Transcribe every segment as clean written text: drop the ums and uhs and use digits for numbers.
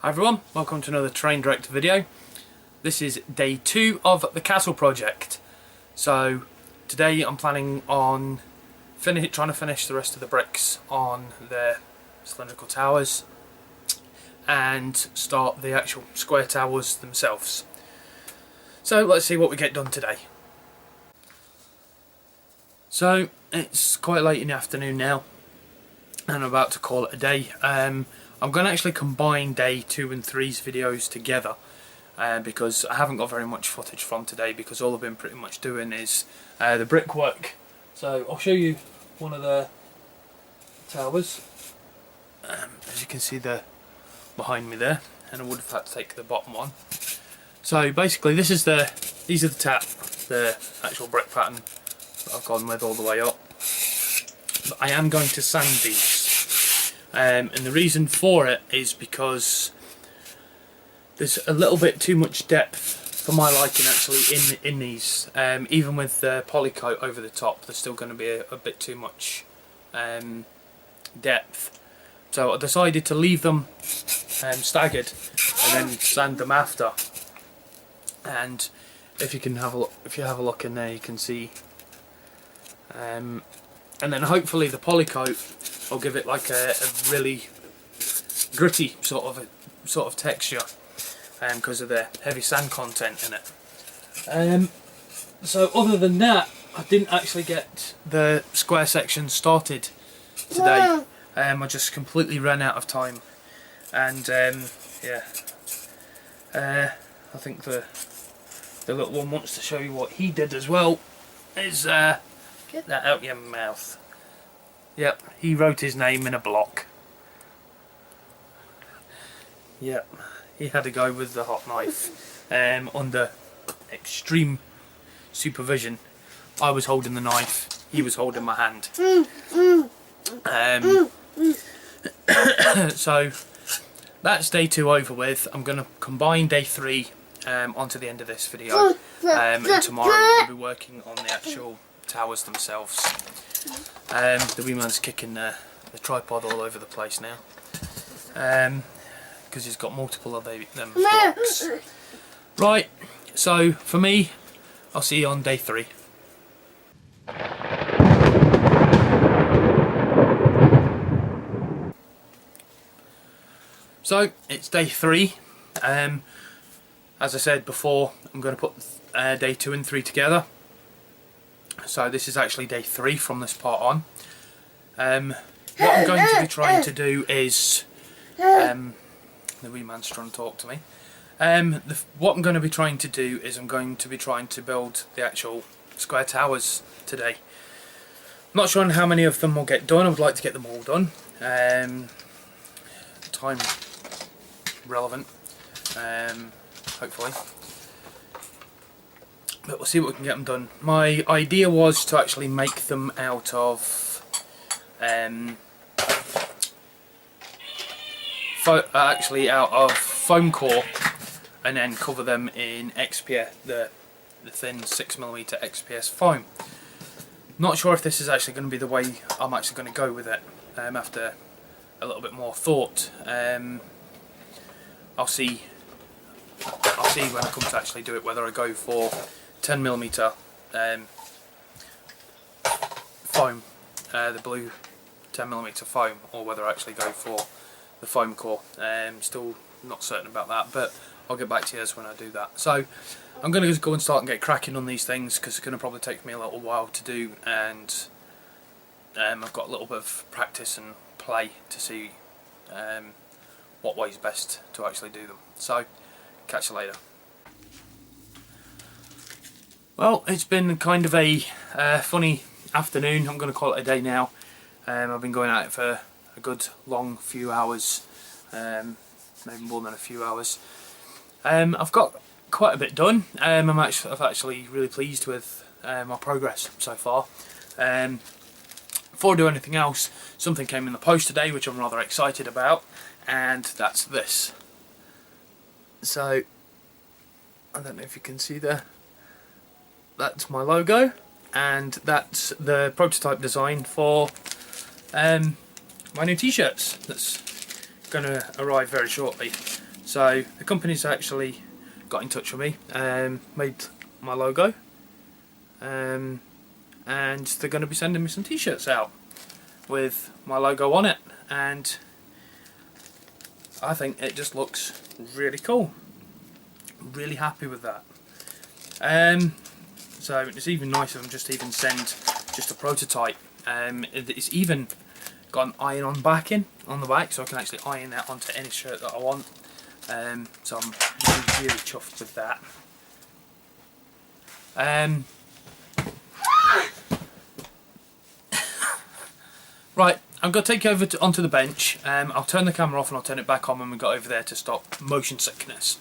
Hi everyone, welcome to another Terrain Direct video. This is day 2 of the castle project. So today I'm planning on trying to finish the rest of the bricks on the cylindrical towers and start the actual square towers themselves. So let's see what we get done today. So it's quite late in the afternoon now and I'm about to call it a day. I'm going to actually combine day 2 and 3's videos together because I haven't got very much footage from today because all I've been pretty much doing is the brickwork. So I'll show you one of the towers. As you can see there behind me there, and I would have had to take the bottom one. So basically these are the actual brick pattern that I've gone with all the way up. But I am going to sand these. And the reason for it is because there's a little bit too much depth for my liking actually in these. Even with the polycoat over the top, there's still going to be a bit too much depth. So I decided to leave them staggered and then sand them after. And if you have a look in there, you can see. And then hopefully the polycoat will give it like a really gritty sort of texture because of the heavy sand content in it. So other than that, I didn't actually get the square section started today. I just completely ran out of time, and yeah, I think the little one wants to show you what he did as well. Is that out your mouth? Yep, he wrote his name in a block. Yep, he had to go with the hot knife under extreme supervision. I was holding the knife, he was holding my hand. So that's day 2 over with. I'm going to combine day 3 onto the end of this video, and tomorrow we'll be working on the actual towers themselves. The wee man's kicking the tripod all over the place now because he's got multiple of them blocks. Right, so for me, I'll see you on day 3. So it's day 3. As I said before, I'm going to put day 2 and 3 together. So this is actually day 3 from this part on. What I'm going to be trying to do is the wee man's trying to talk to me. What I'm going to be trying to do is I'm going to be trying to build the actual square towers today. I'm not sure how many of them will get done. I would like to get them all done. Time relevant, hopefully. But we'll see what we can get them done. My idea was to actually make them out of foam core and then cover them in XPS, the thin 6mm XPS foam. Not sure if this is actually going to be the way I'm actually going to go with it after a little bit more thought. I'll see when I come to actually do it whether I go for 10mm foam, the blue 10mm foam, or whether I actually go for the foam core. Still not certain about that, but I'll get back to you when I do that. So I'm going to just go and start and get cracking on these things because it's going to probably take me a little while to do, and I've got a little bit of practice and play to see what way's best to actually do them. So catch you later. Well, it's been kind of a funny afternoon. I'm going to call it a day now. I've been going at it for a good long few hours, maybe more than a few hours. I've got quite a bit done. I'm actually really pleased with my progress so far. Before I do anything else, something came in the post today which I'm rather excited about, and that's this. So I don't know if you can see there. That's my logo, and that's the prototype design for my new t-shirts that's going to arrive very shortly. So the company's actually got in touch with me, made my logo, and they're going to be sending me some t-shirts out with my logo on it, and I think it just looks really cool. Really happy with that. So it's even nicer than just even send just a prototype. It's even got an iron-on backing on the back, so I can actually iron that onto any shirt that I want. So I'm really chuffed with that. Right, I'm going to take you over onto the bench. I'll turn the camera off and I'll turn it back on when we got over there to stop motion sickness.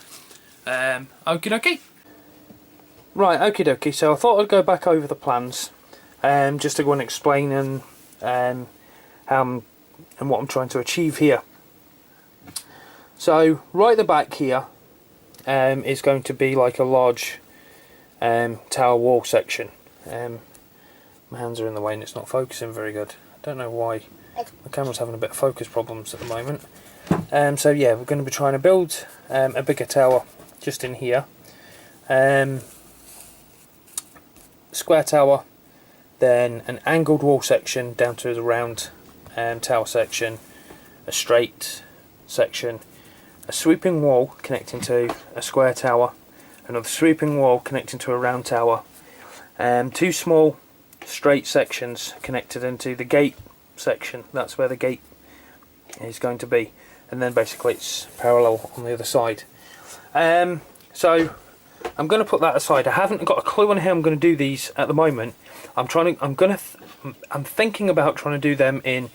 Okie dokie. Right, okie dokie. So I thought I'd go back over the plans, just to go and explain how and what I'm trying to achieve here. So right at the back here is going to be like a large tower wall section. My hands are in the way and it's not focusing very good. I don't know why. My camera's having a bit of focus problems at the moment. So yeah, we're going to be trying to build a bigger tower just in here. Square tower, then an angled wall section down to the round tower section, a straight section, a sweeping wall connecting to a square tower, another sweeping wall connecting to a round tower, two small straight sections connected into the gate section. That's where the gate is going to be, and then basically it's parallel on the other side. So I'm going to put that aside. I haven't got a clue on how I'm going to do these at the moment. I'm thinking about trying to do them in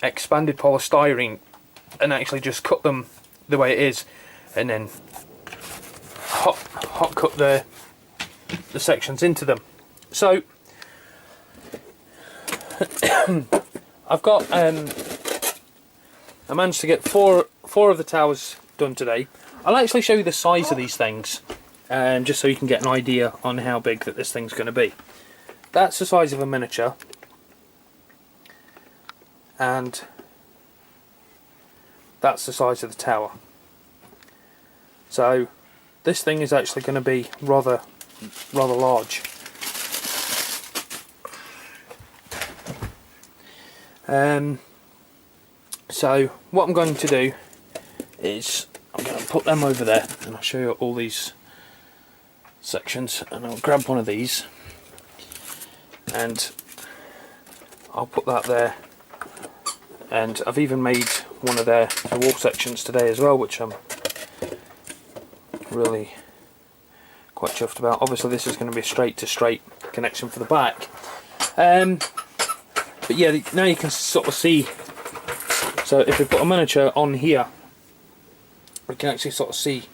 expanded polystyrene and actually just cut them the way it is, and then hot cut the sections into them. So I've got I managed to get four of the towers done today. I'll actually show you the size of these things, just so you can get an idea on how big that this thing's going to be. That's the size of a miniature, and that's the size of the tower. So this thing is actually going to be rather large. So what I'm going to do is I'm going to put them over there, and I'll show you all these sections, and I'll grab one of these and I'll put that there, and I've even made one of the wall sections today as well, which I'm really quite chuffed about. Obviously this is going to be a straight to straight connection for the back, but yeah, now you can sort of see. So if we put a miniature on here, we can actually sort of see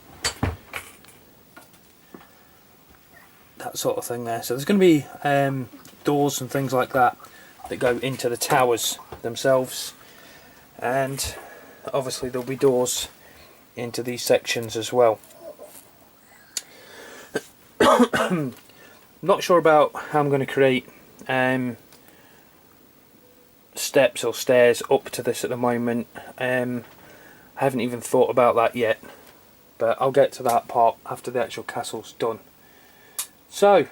that sort of thing there. So there's going to be doors and things like that go into the towers themselves, and obviously there'll be doors into these sections as well. Not sure about how I'm going to create steps or stairs up to this at the moment. I haven't even thought about that yet, but I'll get to that part after the actual castle's done. So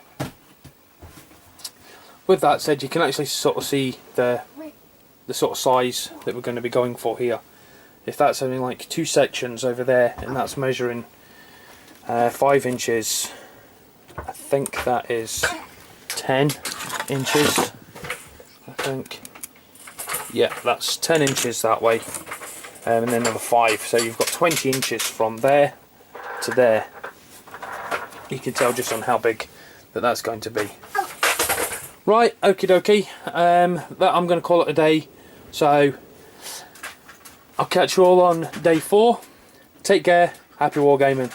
with that said, you can actually sort of see the sort of size that we're going to be going for here. If that's only like two sections over there, and that's measuring 5 inches, I think that is 10 inches, I think. Yeah, that's 10 inches that way, and then another 5, so you've got 20 inches from there to there. You can tell just on how big that's going to be. Right, okie dokie, that I'm going to call it a day, so I'll catch you all on day 4. Take care, happy wargaming.